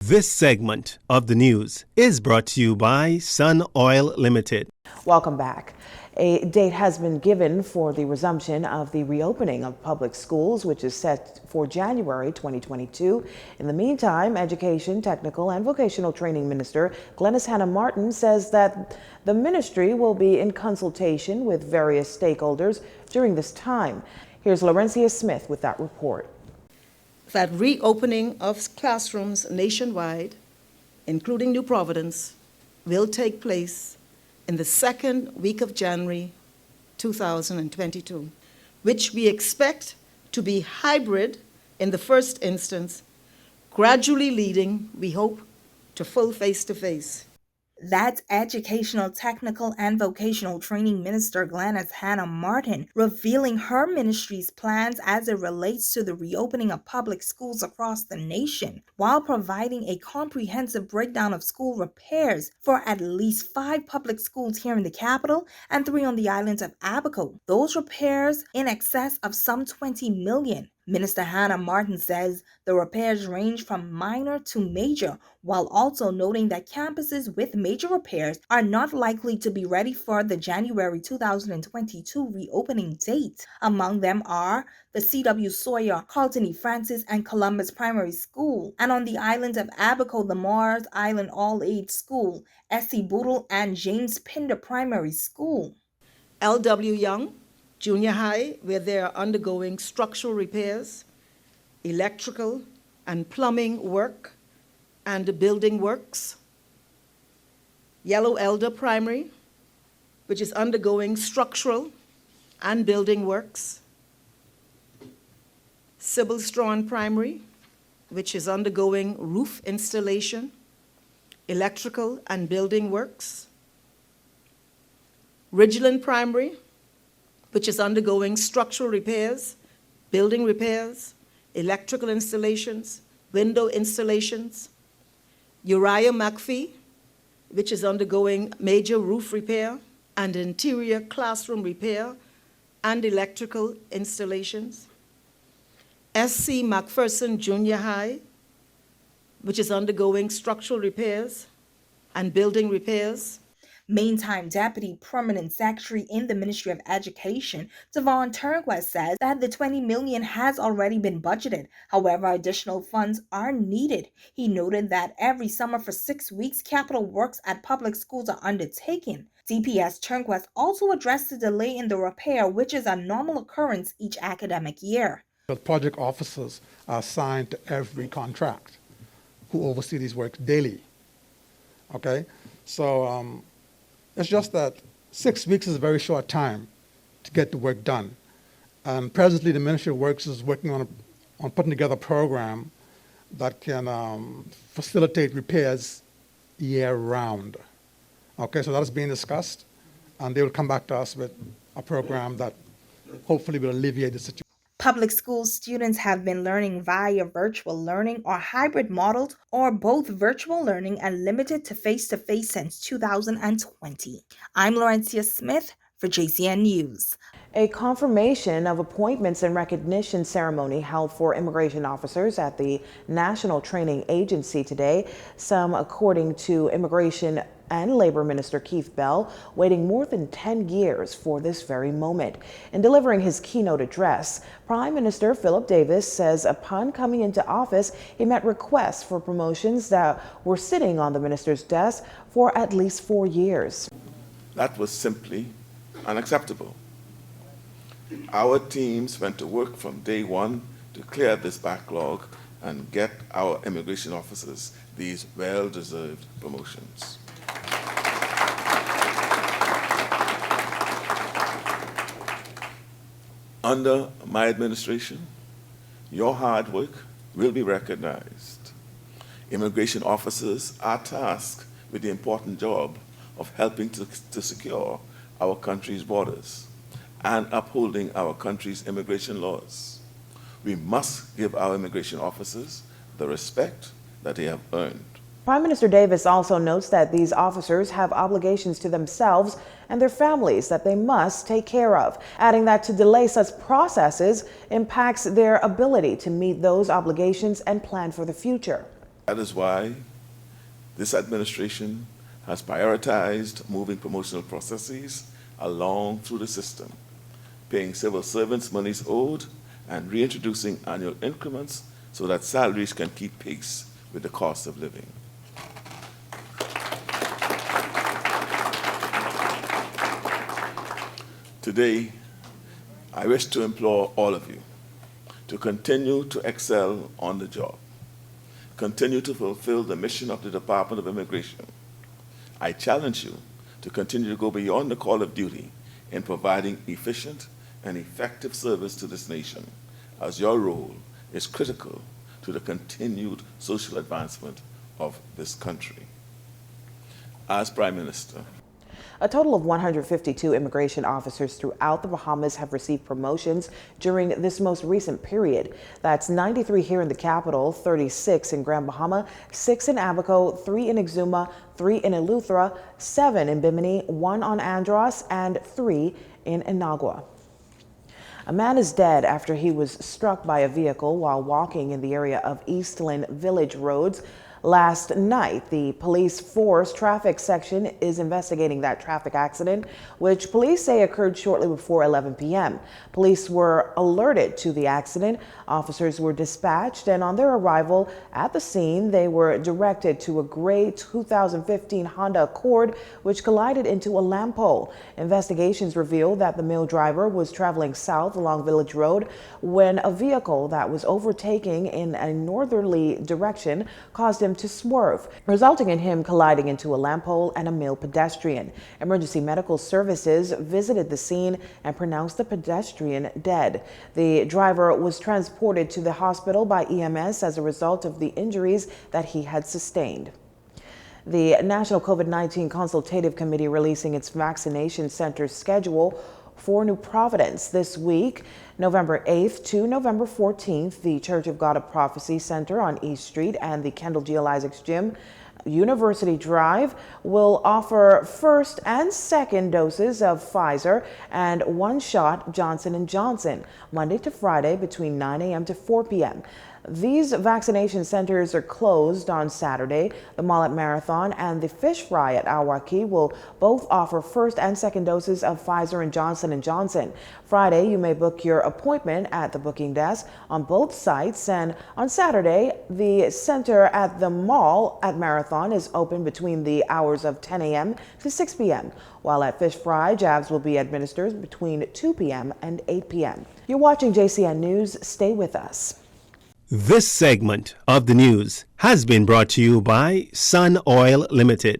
This segment of the news is brought to you by Sun Oil Limited. Welcome back. A date has been given for the resumption of the reopening of public schools, which is set for January 2022. In the meantime, Education, Technical, and Vocational Training Minister Glenys Hanna-Martin says that the ministry will be in consultation with various stakeholders during this time. Here's Laurencia Smith with that report. That reopening of classrooms nationwide, including New Providence, will take place in the second week of January 2022, which we expect to be hybrid in the first instance, gradually leading, we hope, to full face-to-face. That's Educational, Technical, and Vocational Training Minister Glenys Hanna-Martin revealing her ministry's plans as it relates to the reopening of public schools across the nation, while providing a comprehensive breakdown of school repairs for at least 5 public schools here in the capital and 3 on the island of Abaco. Those repairs in excess of some $20 million. Minister Hanna-Martin says the repairs range from minor to major, while also noting that campuses with major repairs are not likely to be ready for the January 2022 reopening date. Among them are the C.W. Sawyer, Carlton E. Francis, and Columbus Primary School, and on the island of Abaco, the Mars Island All-Age School, S.C. Boodle, and James Pinder Primary School. L.W. Young Junior High, where they are undergoing structural repairs, electrical and plumbing work, and building works. Yellow Elder Primary, which is undergoing structural and building works. Sybil Strawn Primary, which is undergoing roof installation, electrical and building works. Ridgeland Primary, which is undergoing structural repairs, building repairs, electrical installations, window installations. Uriah McPhee, which is undergoing major roof repair and interior classroom repair and electrical installations. S.C. McPherson Junior High, which is undergoing structural repairs and building repairs. Meantime, Deputy Permanent Secretary in the Ministry of Education, Devon Turnquest, says that the $20 million has already been budgeted. However, additional funds are needed. He noted that every summer for 6 weeks, capital works at public schools are undertaken. DPS Turnquest also addressed the delay in the repair, which is a normal occurrence each academic year. The project officers are assigned to every contract who oversee these works daily. Okay? So, it's just that 6 weeks is a very short time to get the work done. Presently, the Ministry of Works is working on putting together a program that can facilitate repairs year-round. Okay, so that is being discussed, and they will come back to us with a program that hopefully will alleviate the situation. Public school students have been learning via virtual learning or hybrid models, or both virtual learning and limited to face-to-face since 2020. I'm Laurencia Smith for Jcn News. A confirmation of appointments and recognition ceremony held for immigration officers at the National Training Agency today, some according to Immigration and Labor Minister Keith Bell, waiting more than 10 years for this very moment. In delivering his keynote address, Prime Minister Philip Davis says upon coming into office, he met requests for promotions that were sitting on the minister's desk for at least 4 years. That was simply unacceptable. Our teams went to work from day one to clear this backlog and get our immigration officers these well-deserved promotions. Under my administration, your hard work will be recognized. Immigration officers are tasked with the important job of helping to secure our country's borders and upholding our country's immigration laws. We must give our immigration officers the respect that they have earned. Prime Minister Davis also notes that these officers have obligations to themselves and their families that they must take care of, adding that to delay such processes impacts their ability to meet those obligations and plan for the future. That is why this administration has prioritized moving promotional processes along through the system, paying civil servants monies owed, and reintroducing annual increments so that salaries can keep pace with the cost of living. Today, I wish to implore all of you to continue to excel on the job, continue to fulfill the mission of the Department of Immigration. I challenge you to continue to go beyond the call of duty in providing efficient and effective service to this nation, as your role is critical to the continued social advancement of this country. As Prime Minister, a total of 152 immigration officers throughout the Bahamas have received promotions during this most recent period. That's 93 here in the capital, 36 in Grand Bahama, 6 in Abaco, 3 in Exuma, 3 in Eleuthera, 7 in Bimini, 1 on Andros, and 3 in Inagua. A man is dead after he was struck by a vehicle while walking in the area of Eastland Village roads. Last night, the police force traffic section is investigating that traffic accident, which police say occurred shortly before 11 p.m. Police were alerted to the accident. Officers were dispatched, and on their arrival at the scene, they were directed to a gray 2015 Honda Accord, which collided into a lamp pole. Investigations revealed that the male driver was traveling south along Village Road when a vehicle that was overtaking in a northerly direction caused him to swerve, resulting in him colliding into a lamp pole and a male pedestrian. Emergency medical services visited the scene and pronounced the pedestrian dead. The driver was transported to the hospital by EMS as a result of the injuries that he had sustained. The National COVID-19 Consultative Committee releasing its vaccination center schedule for New Providence this week, November 8th to November 14th. The Church of God of Prophecy Center on East Street and the Kendall G. Isaacs Gym, University Drive, will offer first and second doses of Pfizer and one-shot Johnson & Johnson, Monday to Friday between 9 a.m. to 4 p.m. These vaccination centers are closed on Saturday. The Mall at Marathon and the Fish Fry at Awaki will both offer first and second doses of Pfizer and Johnson & Johnson. Friday, you may book your appointment at the booking desk on both sites, and on Saturday, the center at the Mall at Marathon is open between the hours of 10 a.m. to 6 p.m., while at Fish Fry, jabs will be administered between 2 p.m. and 8 p.m. You're watching JCN News. Stay with us. This segment of the news has been brought to you by Sun Oil Limited.